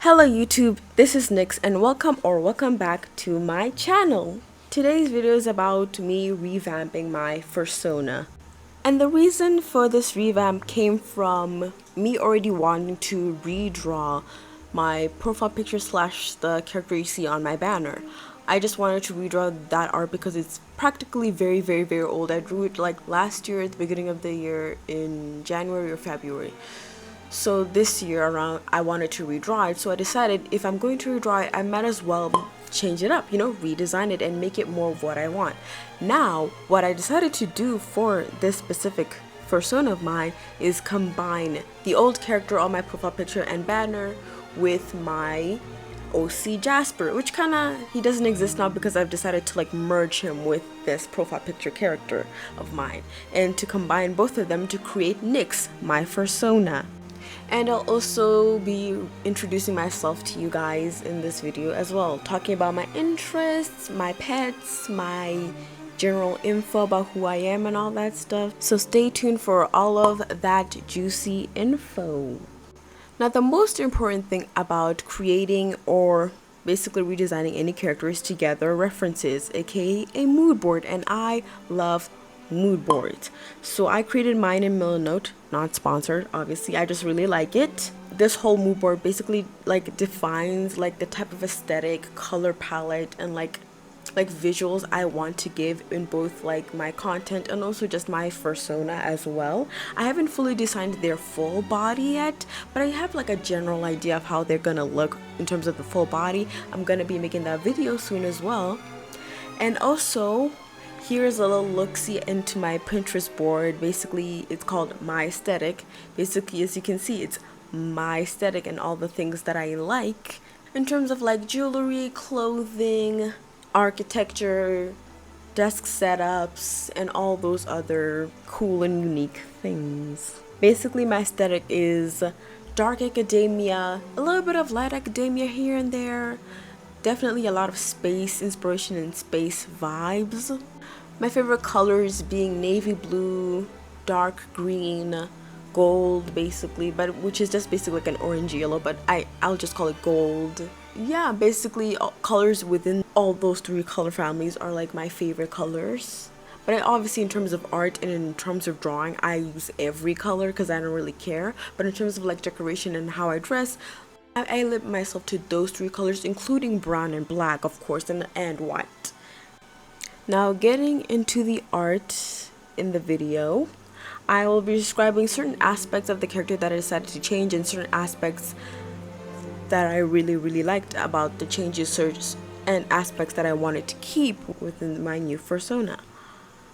Hello YouTube, this is Nyx and welcome back to my channel. Today's video is about me revamping my Fursona. And the reason for this revamp came from me already wanting to redraw my profile picture slash the character you see on my banner. I just wanted to redraw that art because it's practically very old. I drew it like last year at the beginning of the year in January or February. So this year around I wanted to redraw it, so I decided if I'm going to redraw it, I might as well change it up, redesign it and make it more of what I want. Now what I decided to do for this specific Fursona of mine is combine the old character on my profile picture and banner with my OC Jasper, which he doesn't exist now because I've decided to merge him with this profile picture character of mine, and to combine both of them to create Nyx, my Fursona. And I'll also be introducing myself to you guys in this video as well, talking about my interests, my pets, my general info about who I am and all that stuff. So stay tuned for all of that juicy info. Now the most important thing about creating or basically redesigning any character is to gather references, aka a mood board, and I love mood boards. So I created mine in Milanote, not sponsored obviously, I just really like it. This whole mood board basically defines the type of aesthetic, color palette, and like visuals I want to give in both my content and also just my Fursona as well. I haven't fully designed their full body yet, but I have a general idea of how they're gonna look in terms of the full body. I'm gonna be making that video soon as well. And also here's a little look-see into my Pinterest board. Basically it's called My Aesthetic. Basically, as you can see, it's my aesthetic and all the things that I like in terms of jewelry, clothing, architecture, desk setups, and all those other cool and unique things. Basically my aesthetic is dark academia, a little bit of light academia here and there, definitely a lot of space inspiration and space vibes. My favorite colors being navy blue, dark green, gold basically, but which is just basically an orange yellow, but I'll just call it gold. Yeah, basically colors within all those three color families are my favorite colors. But obviously in terms of art and in terms of drawing, I use every color because I don't really care. But in terms of decoration and how I dress, I limit myself to those three colors, including brown and black, of course, and white. Now getting into the art in the video, I will be describing certain aspects of the character that I decided to change and certain aspects that I really liked about the changes and aspects that I wanted to keep within my new Fursona.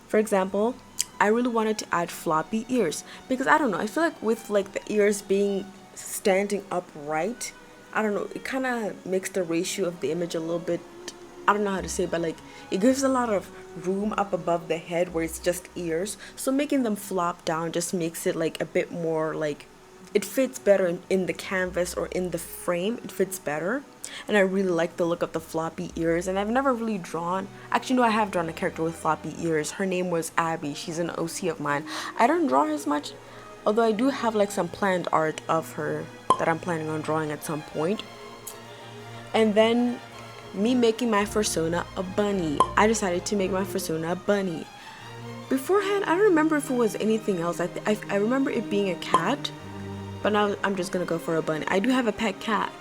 For example, I really wanted to add floppy ears because I don't know, I feel with the ears being standing upright, I don't know, it kind of makes the ratio of the image a little bit, I don't know how to say, but it gives a lot of room up above the head where it's just ears. So making them flop down just makes it a bit more it fits better in the canvas or in the frame. It fits better. And I really like the look of the floppy ears. And I've never really drawn, actually no, I have drawn a character with floppy ears. Her name was Abby. She's an OC of mine. I don't draw her as much, although I do have some planned art of her that I'm planning on drawing at some point. And then me making my Fursona a bunny. I decided to make my Fursona a bunny. Beforehand, I don't remember if it was anything else. I remember it being a cat, but now I'm just gonna go for a bunny. I do have a pet cat.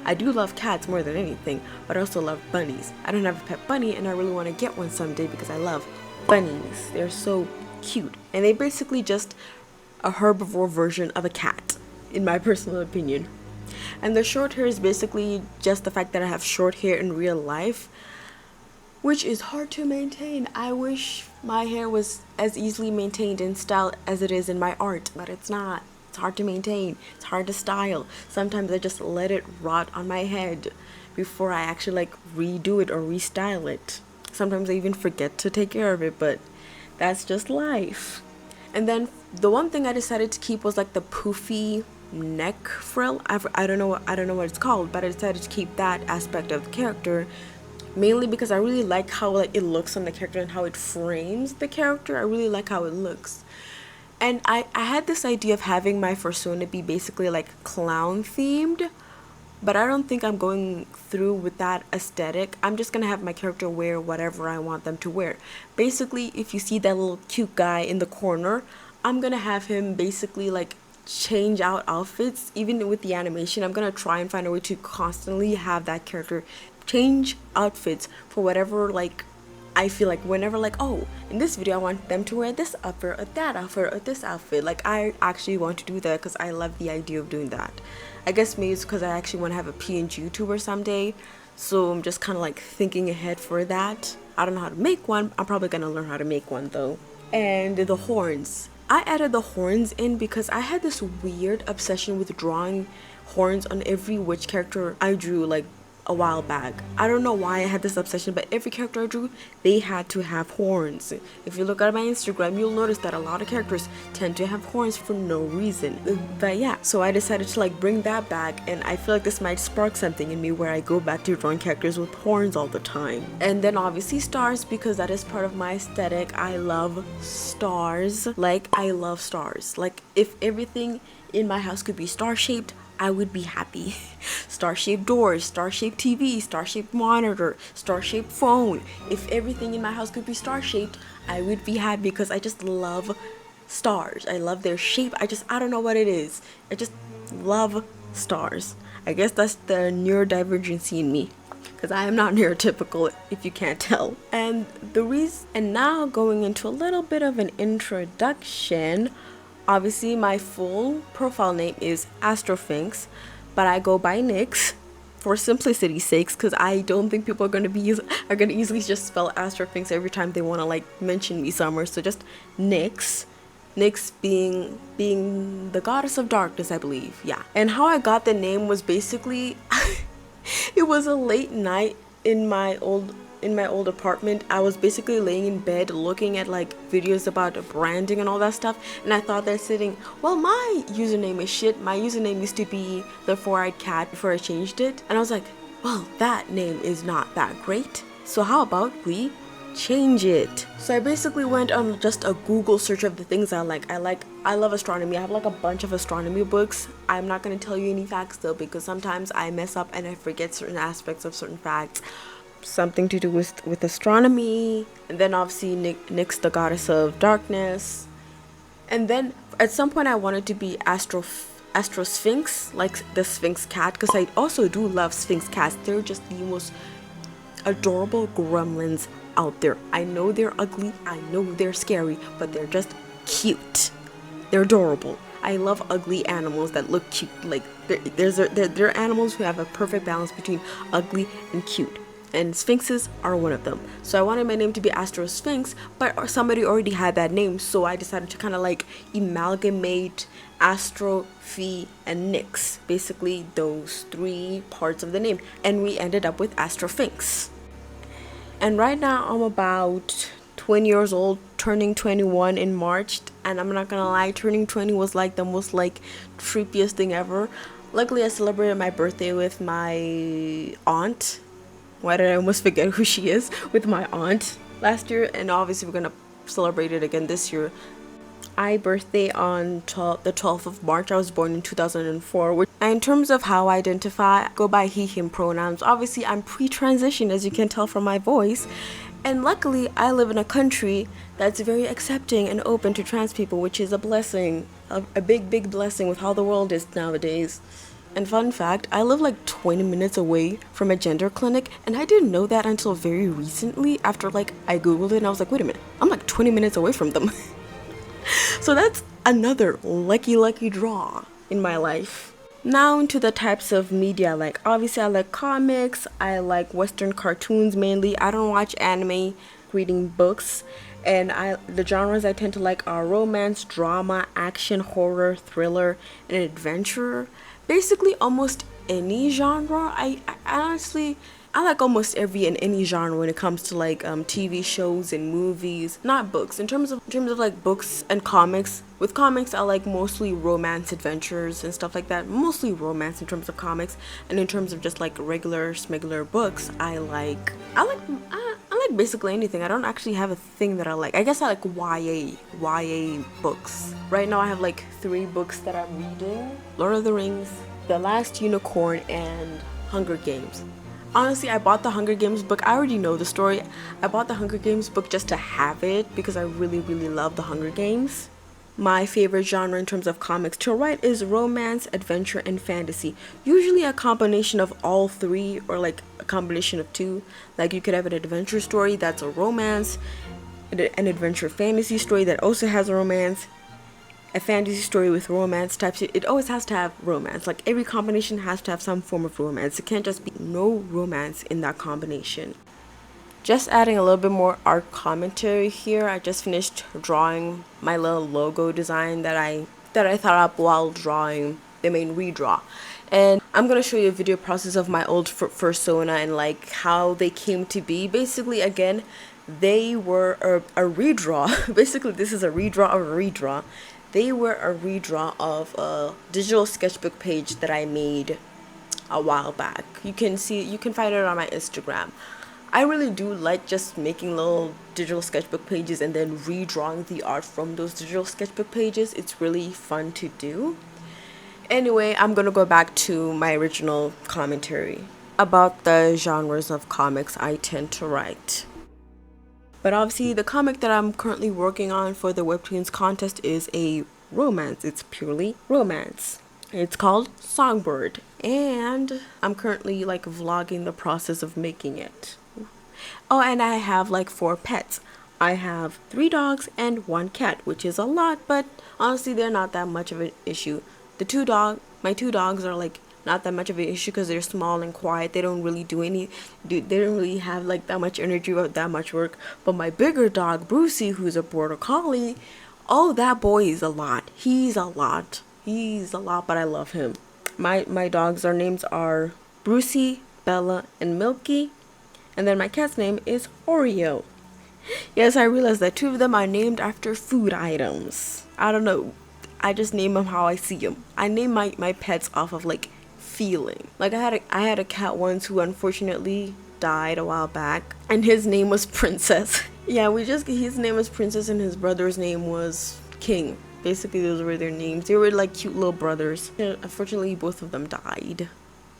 I do love cats more than anything, but I also love bunnies. I don't have a pet bunny and I really want to get one someday because I love bunnies. They're so cute. And they basically just a herbivore version of a cat, in my personal opinion. And the short hair is basically just the fact that I have short hair in real life, which is hard to maintain. I wish my hair was as easily maintained in style as it is in my art, but it's not. It's hard to maintain. It's hard to style. Sometimes I just let it rot on my head before I actually redo it or restyle it. Sometimes I even forget to take care of it, but that's just life. And then the one thing I decided to keep was the poofy neck frill. I don't know what it's called, but I decided to keep that aspect of the character, mainly because I really like how it looks on the character and how it frames the character. I really like how it looks. And I had this idea of having my Fursona be basically clown themed, but I don't think I'm going through with that aesthetic. I'm just gonna have my character wear whatever I want them to wear. Basically, if you see that little cute guy in the corner, I'm gonna have him basically like change out outfits. Even with the animation, I'm gonna try and find a way to constantly have that character change outfits for whatever like I feel like. Whenever like, oh, in this video I want them to wear this outfit or that outfit or this outfit, like I actually want to do that because I love the idea of doing that. I guess maybe it's because I actually want to have a PNG YouTuber someday, so I'm just kind of like thinking ahead for that. I don't know how to make one. I'm probably gonna learn how to make one though. And the horns, I added the horns in because I had this weird obsession with drawing horns on every witch character I drew like a while back. I don't know why I had this obsession, but every character I drew, they had to have horns. If you look at my Instagram, you'll notice that a lot of characters tend to have horns for no reason. But yeah, so I decided to like bring that back, and I feel like this might spark something in me where I go back to drawing characters with horns all the time. And then obviously stars, because that is part of my aesthetic. I love stars. Like, I love stars. Like, if everything in my house could be star-shaped, I would be happy. Star-shaped doors, star-shaped TV, star-shaped monitor, star-shaped phone. If everything in my house could be star-shaped, I would be happy because I just love stars. I love their shape. I don't know what it is. I just love stars. I guess that's the neurodivergency in me, because I am not neurotypical, if you can't tell. And now going into a little bit of an introduction. Obviously, my full profile name is Astrofinks, but I go by Nyx for simplicity's sakes, because I don't think people are gonna easily just spell Astrofinks every time they want to like mention me somewhere. So just Nyx. Nyx being the goddess of darkness, I believe. Yeah. And how I got the name was basically it was a late night in my old apartment. I was basically laying in bed looking at like videos about branding and all that stuff, and I thought they're sitting, well, my username is shit. My username used to be the four-eyed cat before I changed it, and I was like, well, that name is not that great, so how about we change it? So I basically went on just a Google search of the things I like. I love astronomy. I have like a bunch of astronomy books. I'm not going to tell you any facts though, because sometimes I mess up and I forget certain aspects of certain facts. Something to do with astronomy. And then obviously Nyx, the goddess of darkness. And then at some point I wanted to be Astrosphinx, like the Sphinx cat, because I also do love Sphinx cats. They're just the most adorable gremlins out there. I know they're ugly, I know they're scary, but they're just cute. They're adorable. I love ugly animals that look cute. Like they're animals who have a perfect balance between ugly and cute, and sphinxes are one of them. So I wanted my name to be Astro Sphinx, but somebody already had that name, so I decided to kind of like amalgamate Astro, Phi, and Nyx, basically those three parts of the name, and we ended up with Astrofinks. And right now I'm about 20 years old, turning 21 in March, and I'm not gonna lie, turning 20 was like the most like trippiest thing ever. Luckily I celebrated my birthday with my aunt. Why did I almost forget who she is? With my aunt last year, and obviously we're gonna celebrate it again this year. I birthday on the 12th of March. I was born in 2004. And in terms of how I identify, I go by he, him pronouns. Obviously, I'm pre-transition, as you can tell from my voice. And luckily, I live in a country that's very accepting and open to trans people, which is a blessing. A big, big blessing with how the world is nowadays. And fun fact, I live like 20 minutes away from a gender clinic, and I didn't know that until very recently after like I googled it and I was like, wait a minute, I'm like 20 minutes away from them. So that's another lucky draw in my life. Now into the types of media I like. Obviously I like comics, I like Western cartoons mainly. I don't watch anime, reading books, and the genres I tend to like are romance, drama, action, horror, thriller, and adventure. Basically almost any genre. I honestly like almost every and any genre when it comes to like TV shows and movies, not books. In terms of like books and comics, with comics I like mostly romance adventures and stuff like that. Mostly romance in terms of comics, and in terms of just like regular smuggler books, I like basically anything. I don't actually have a thing that I like. I guess I like YA books. Right now I have like 3 books that I'm reading. Lord of the Rings, The Last Unicorn and Hunger Games. Honestly, I bought the Hunger Games book. I already know the story. I bought the Hunger Games book just to have it because I really, really love the Hunger Games. My favorite genre in terms of comics to write is romance, adventure, and fantasy. Usually a combination of all three, or like a combination of two. Like you could have an adventure story that's a romance, an adventure fantasy story that also has a romance, a fantasy story with romance types. It always has to have romance. Like every combination has to have some form of romance. It can't just be no romance in that combination. Just adding a little bit more art commentary here. I just finished drawing my little logo design that I thought up while drawing the main redraw. And I'm going to show you a video process of my old Fursona and like how they came to be. Basically, again, they were a redraw. Basically, this is a redraw of a redraw. They were a redraw of a digital sketchbook page that I made a while back. You can find it on my Instagram. I really do like just making little digital sketchbook pages and then redrawing the art from those digital sketchbook pages. It's really fun to do. Anyway, I'm gonna go back to my original commentary about the genres of comics I tend to write. But obviously the comic that I'm currently working on for the Webtoons contest is a romance. It's purely romance. It's called Songbird, and I'm currently like vlogging the process of making it. Oh, and I have like 4 pets. I have 3 dogs and 1 cat, which is a lot, but honestly they're not that much of an issue. My 2 dogs are like not that much of an issue because they're small and quiet. They don't really they don't really have like that much energy or that much work. But my bigger dog, Brucey, who's a border collie, oh, that boy is a lot. He's a lot, but I love him. My dogs, their names are Brucey, Bella, and Milky. And then my cat's name is Oreo. Yes, I realized that 2 of them are named after food items. I don't know. I just name them how I see them. I name my pets off of like feeling. Like I had a cat once who unfortunately died a while back, and his name was Princess. Yeah, his name was Princess and his brother's name was King. Basically, those were their names. They were like cute little brothers. Unfortunately, both of them died,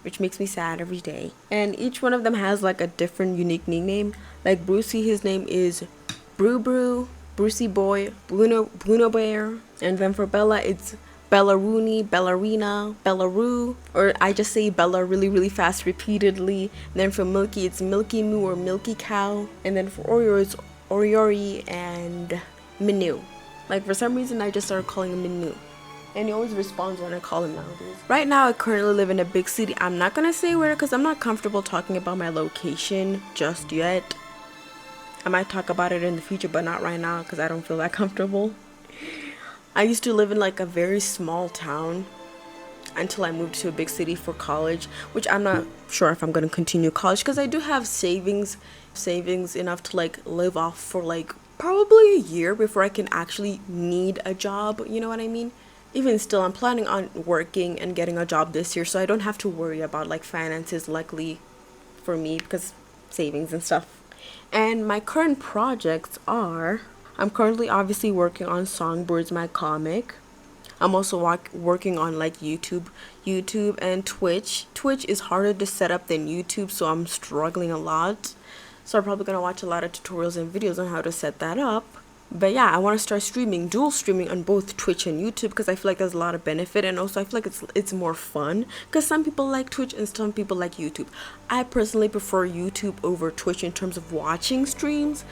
which makes me sad every day. And each one of them has like a different unique nickname. Like Brucey, his name is Brew, Brucey Boy, Bruno Bear. And then for Bella, it's Bellaroonie, Ballerina, Bellaroo, or I just say Bella really, really fast repeatedly. And then for Milky, it's Milky Moo or Milky Cow. And then for Oreo, it's Oriori and Minu. Like for some reason, I just started calling him Minu. And he always responds when I call him nowadays. Right now, I currently live in a big city. I'm not gonna say where because I'm not comfortable talking about my location just yet. I might talk about it in the future, but not right now because I don't feel that comfortable. I used to live in like a very small town until I moved to a big city for college, which I'm not sure if I'm gonna continue college because I do have savings enough to like live off for like probably a year before I can actually need a job. You know what I mean? Even still, I'm planning on working and getting a job this year, so I don't have to worry about like finances, luckily for me, because savings and stuff. And my current projects are, I'm currently obviously working on Songbirds, my comic. I'm also working on like YouTube and Twitch. Twitch is harder to set up than YouTube, so I'm struggling a lot. So I'm probably gonna watch a lot of tutorials and videos on how to set that up. But yeah, I want to start dual streaming on both Twitch and YouTube because I feel like there's a lot of benefit, and also I feel like it's more fun because some people like Twitch and some people like YouTube. I personally prefer YouTube over Twitch in terms of watching streams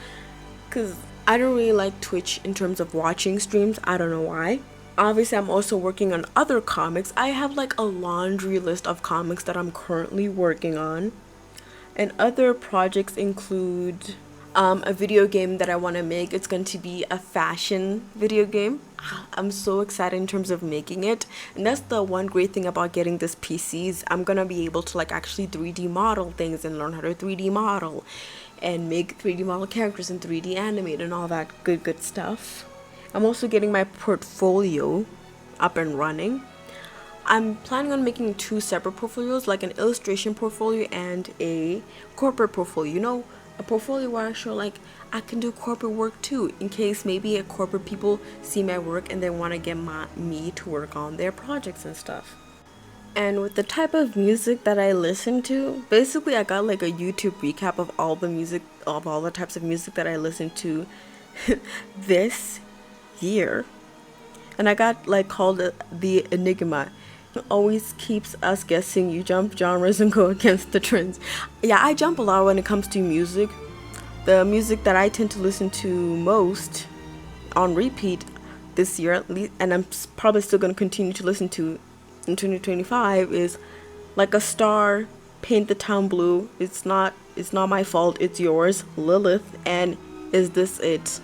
because I don't really like Twitch in terms of watching streams. I don't know why. Obviously, I'm also working on other comics. I have like a laundry list of comics that I'm currently working on, and other projects include a video game that I want to make. It's going to be a fashion video game. I'm so excited in terms of making it, and that's the one great thing about getting this PCs. I'm gonna be able to like actually 3D model things and learn how to 3D model and make 3D model characters and 3D animate and all that good stuff. I'm also getting my portfolio up and running. I'm planning on making 2 separate portfolios, like an illustration portfolio and a corporate portfolio. You know, a portfolio where I show like I can do corporate work too, in case maybe a corporate people see my work and they want to get me to work on their projects and stuff. And with the type of music that I listen to, basically I got like a YouTube recap of all the music, of all the types of music that I listened to this year. And I got like called the Enigma. It always keeps us guessing. You jump genres and go against the trends. Yeah, I jump a lot when it comes to music. The music that I tend to listen to most on repeat this year, at least, and I'm probably still going to continue to listen to in 2025, is Like a Star, Paint the Town Blue, It's Not My Fault, It's Yours, Lilith, and Is This It.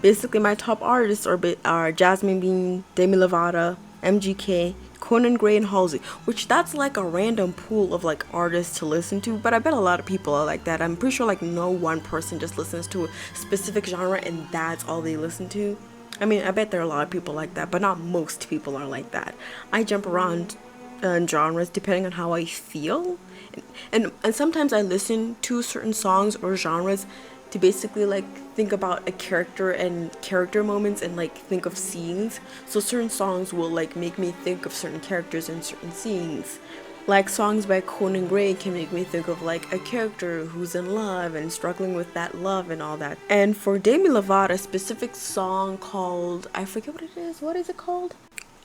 Basically, my top artists are Jasmine Bean, Demi Lovato, MGK, Conan Gray, and Halsey, which that's like a random pool of like artists to listen to, but I bet a lot of people are like that. I'm pretty sure like no one person just listens to a specific genre and that's all they listen to. I mean, I bet there are a lot of people like that, but not most people are like that. I jump around genres depending on how I feel, and sometimes I listen to certain songs or genres to basically like think about a character and character moments and like think of scenes. So certain songs will like make me think of certain characters and certain scenes. Like songs by Conan Gray can make me think of like a character who's in love and struggling with that love and all that. And for Demi Lovato, a specific song called, I forget what it is. What is it called?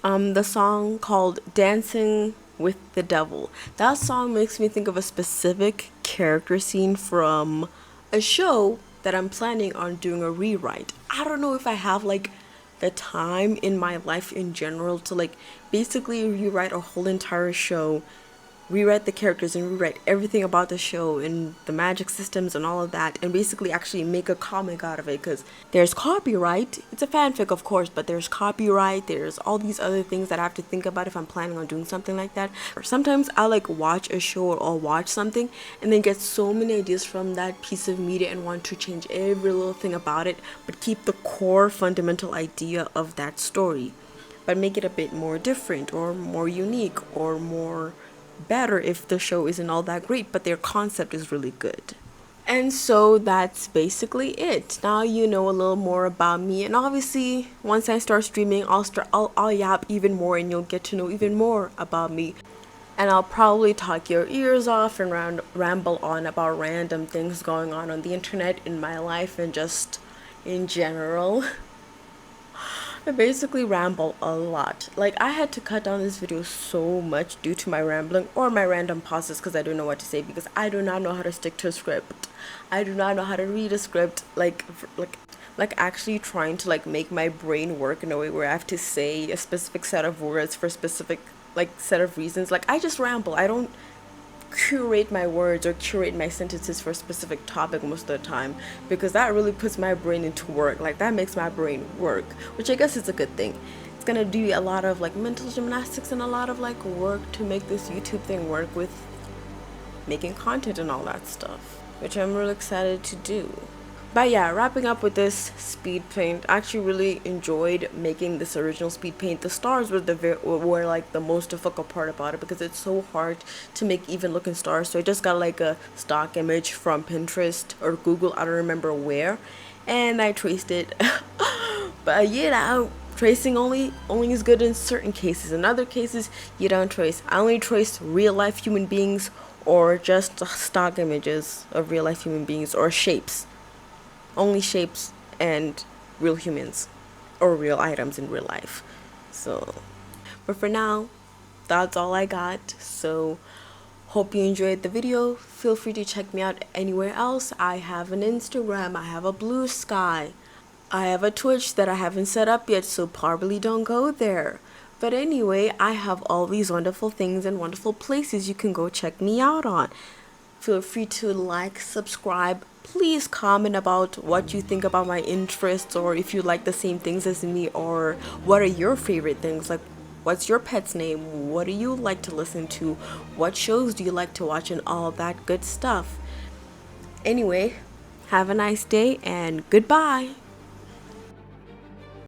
The song called Dancing with the Devil. That song makes me think of a specific character scene from a show that I'm planning on doing a rewrite. I don't know if I have like the time in my life in general to like basically rewrite a whole entire show, rewrite the characters and rewrite everything about the show and the magic systems and all of that, and basically actually make a comic out of it, because there's copyright. It's a fanfic, of course, but there's copyright, there's all these other things that I have to think about if I'm planning on doing something like that. Or sometimes I like watch a show or watch something and then get so many ideas from that piece of media and want to change every little thing about it, but keep the core fundamental idea of that story, but make it a bit more different or more unique or more better if the show isn't all that great, but their concept is really good. And so that's basically it. Now you know a little more about me, and obviously once I start streaming, I'll yap even more and you'll get to know even more about me. And I'll probably talk your ears off and ramble on about random things going on the internet, in my life, and just in general. I basically ramble a lot. Like, I had to cut down this video so much due to my rambling or my random pauses because I don't know what to say, because I do not know how to stick to a script. I do not know how to read a script, like actually trying to like make my brain work in a way where I have to say a specific set of words for a specific like set of reasons. Like, I just ramble. I don't curate my words or curate my sentences for a specific topic most of the time, because that really puts my brain into work. Like, that makes my brain work, which I guess is a good thing. It's gonna do a lot of like mental gymnastics and a lot of like work to make this YouTube thing work with making content and all that stuff, which I'm really excited to do. But yeah, wrapping up with this speed paint, I actually really enjoyed making this original speed paint. The stars were like the most difficult part about it, because it's so hard to make even looking stars. So I just got like a stock image from Pinterest or Google, I don't remember where, and I traced it. But you know, tracing only is good in certain cases. In other cases, you don't trace. I only trace real life human beings or just stock images of real life human beings, or shapes. Only shapes and real humans or real items in real life. So, but for now, that's all I got. So, hope you enjoyed the video. Feel free to check me out anywhere else. I have an Instagram, I have a Blue Sky, I have a Twitch that I haven't set up yet, so probably don't go there. But anyway, I have all these wonderful things and wonderful places you can go check me out on. Feel free to like, subscribe. Please comment about what you think about my interests, or if you like the same things as me, or what are your favorite things. Like, what's your pet's name? What do you like to listen to? What shows do you like to watch, and all that good stuff. Anyway, have a nice day and goodbye.